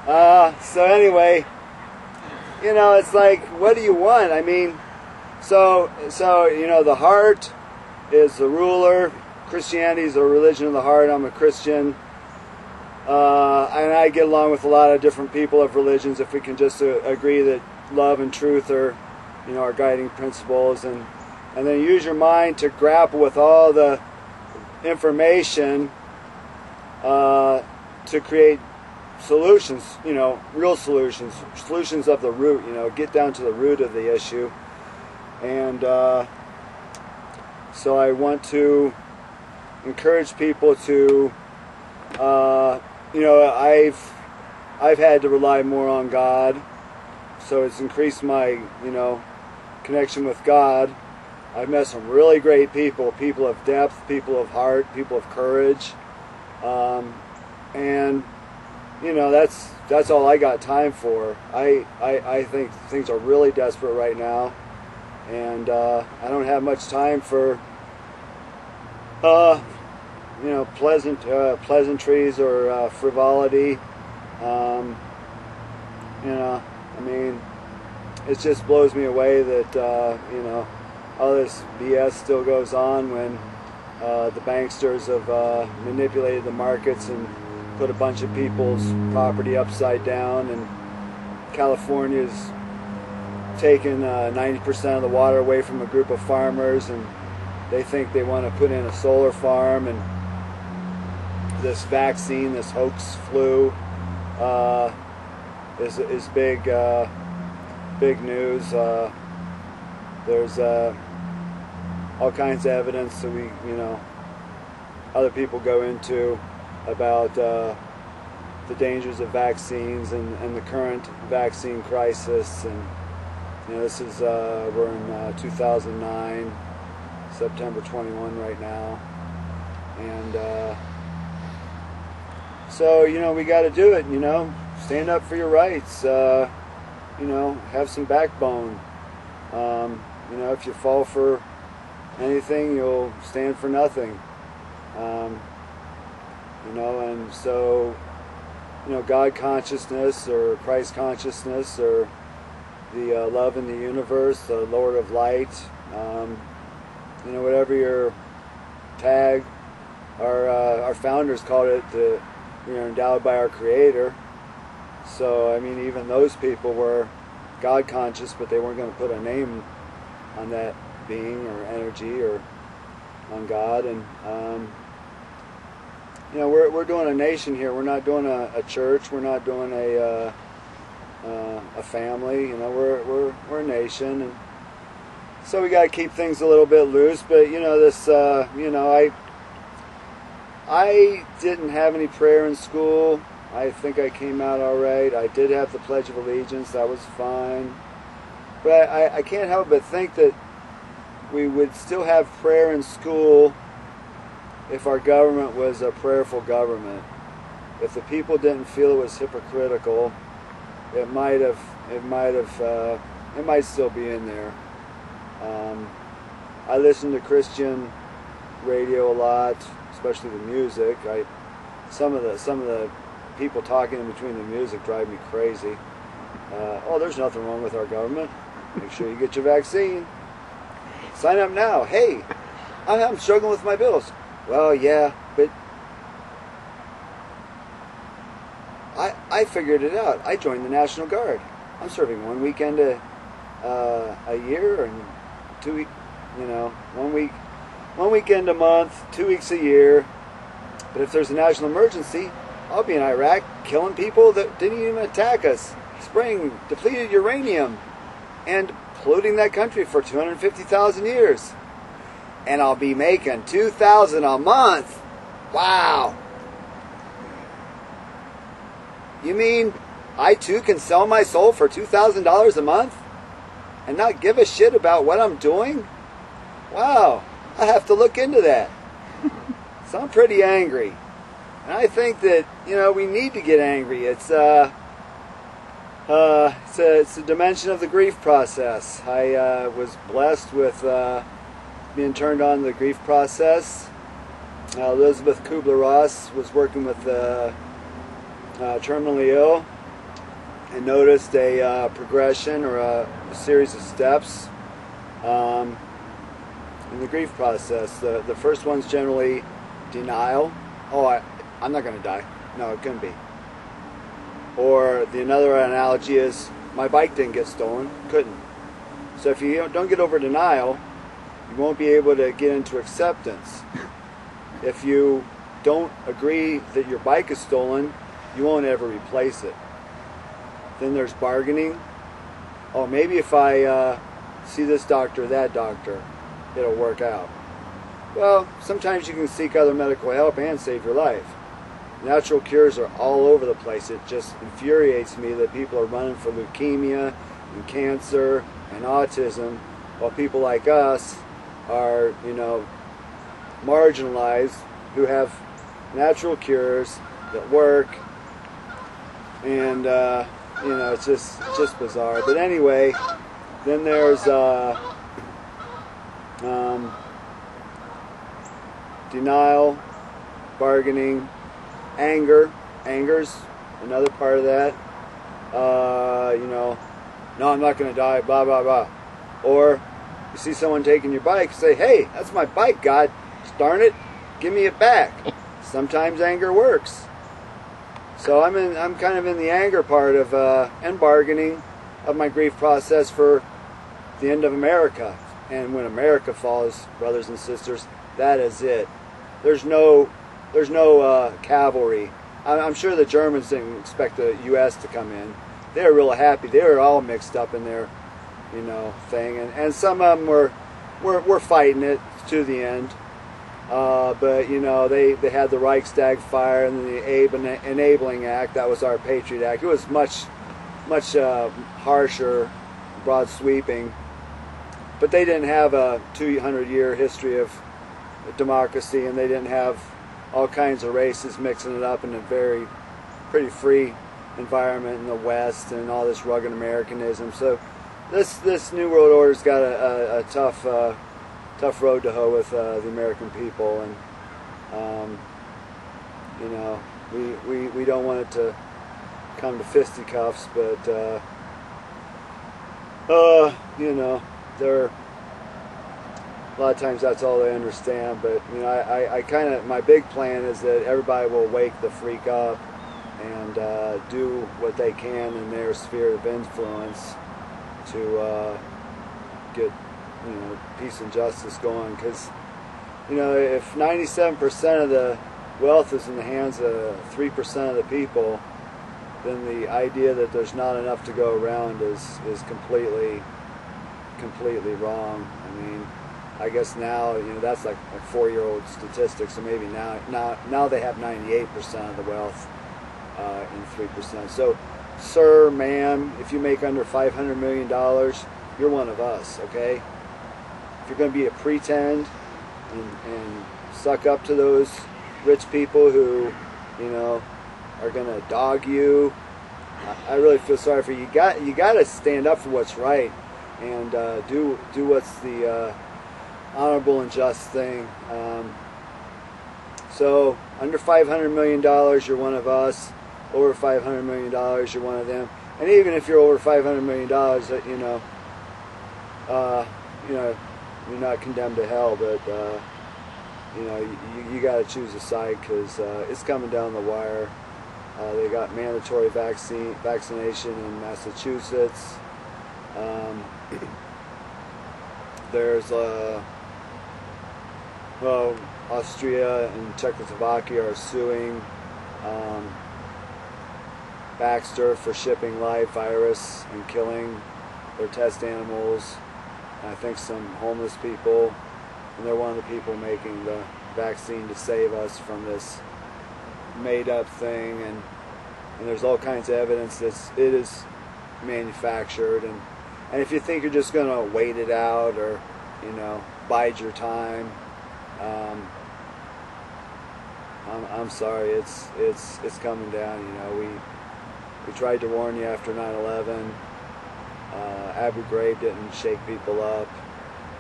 So anyway, you know, it's like, what do you want? I mean, so you know, the heart is the ruler. Christianity is a religion of the heart. I'm a Christian. And I get along with a lot of different people of religions if we can just agree that love and truth are, you know, our guiding principles, and then use your mind to grapple with all the information to create solutions, you know, real solutions of the root, you know, get down to the root of the issue. And so I want to encourage people to, you know, I've had to rely more on God, so it's increased my, you know, connection with God. I've met some really great people of depth, people of heart, people of courage, and you know, that's all I got time for. I think things are really desperate right now, and I don't have much time for you know, pleasantries or frivolity. You know, I mean, it just blows me away that you know, all this BS still goes on when the banksters have manipulated the markets and put a bunch of people's property upside down, and California's taken 90% of the water away from a group of farmers, and they think they want to put in a solar farm, and this vaccine, this hoax flu, is big news. There's all kinds of evidence that you know, other people go into about the dangers of vaccines and the current vaccine crisis. And you know, this is we're in 2009, September 21 right now, and so you know, we got to do it. You know, stand up for your rights. You know, have some backbone. You know, if you fall for anything, you'll stand for nothing. You know, and so, you know, God consciousness or Christ consciousness or the love in the universe, the Lord of light, you know, whatever your tag. Our founders called it we are endowed by our Creator. So I mean, even those people were God conscious, but they weren't going to put a name on that being or energy or on God. And you know, we're doing a nation here. We're not doing a church. We're not doing a family. You know, we're a nation, and so we got to keep things a little bit loose. But you know, this you know, I didn't have any prayer in school. I think I came out all right. I did have the Pledge of Allegiance. That was fine. But I can't help but think that we would still have prayer in school if our government was a prayerful government. If the people didn't feel it was hypocritical, it might still be in there. I listen to Christian radio a lot, especially the music. Some of the people talking in between the music drive me crazy. Oh, there's nothing wrong with our government. Make sure you get your vaccine. Sign up now. Hey, I'm struggling with my bills. Well, yeah, but I figured it out. I joined the National Guard. I'm serving one weekend a year, and 2 week, you know, 1 weekend a month, 2 weeks a year. But if there's a national emergency, I'll be in Iraq killing people that didn't even attack us, spraying depleted uranium, and polluting that country for 250,000 years. And I'll be making $2,000 a month. Wow. You mean I too can sell my soul for $2,000 a month and not give a shit about what I'm doing? Wow. I have to look into that. So I'm pretty angry. And I think that, you know, we need to get angry. It's a dimension of the grief process. I was blessed with being turned on to the grief process. Elizabeth Kubler-Ross was working with terminally ill, and noticed a progression or a series of steps in the grief process. The first one's generally denial. Oh, I'm not going to die. No, it couldn't be. Or another analogy is, my bike didn't get stolen. Couldn't. So if you don't get over denial, you won't be able to get into acceptance. If you don't agree that your bike is stolen, you won't ever replace it. Then there's bargaining. Oh, maybe if I see this doctor or that doctor, it'll work out. Well, sometimes you can seek other medical help and save your life. Natural cures are all over the place. It just infuriates me that people are running for leukemia and cancer and autism, while people like us are, marginalized, who have natural cures that work, and it's just bizarre. But anyway, then there's denial, bargaining, anger. Anger's another part of that. No, I'm not going to die, blah, blah, blah. Or you see someone taking your bike, say, hey, that's my bike, God darn it, give me it back. Sometimes anger works. So I'm kind of in the anger part of and bargaining of my grief process for the end of America. And when America falls, brothers and sisters, that is it. There's no cavalry. I'm sure the Germans didn't expect the U.S. to come in. They were real happy. They were all mixed up in their, thing. And some of them were fighting it to the end. But, they had the Reichstag fire and the Enabling Act. That was our Patriot Act. It was much harsher, broad sweeping. But they didn't have a 200-year history of democracy, and they didn't have all kinds of races mixing it up in a pretty free environment in the West, and all this rugged Americanism. So this New World Order's got a tough road to hoe with the American people, and we don't want it to come to fisticuffs, but they're a lot of times that's all they understand. But I kind of, my big plan is that everybody will wake the freak up and do what they can in their sphere of influence to get peace and justice going. Because if 97% of the wealth is in the hands of 3% of the people, then the idea that there's not enough to go around is completely wrong. I mean, I guess now that's like a 4-year-old statistic. So maybe now they have 98% of the wealth and 3%. So, sir, ma'am, if you make under $500 million, you're one of us. Okay. If you're going to be a pretend and suck up to those rich people who, are going to dog you, I really feel sorry for you. You got to stand up for what's right and do what's the honorable and just thing. So under $500 million, you're one of us. Over $500 million, you're one of them. And even if you're over $500 million, you're not condemned to hell, but you got to choose a side, because it's coming down the wire. They got mandatory vaccination in Massachusetts. There's Austria and Czechoslovakia are suing Baxter for shipping live virus and killing their test animals. And I think some homeless people, and they're one of the people making the vaccine to save us from this made-up thing. And there's all kinds of evidence that it is manufactured. And if you think you're just going to wait it out or bide your time, I'm sorry, it's coming down. We tried to warn you after 9/11. Abu Ghraib didn't shake people up.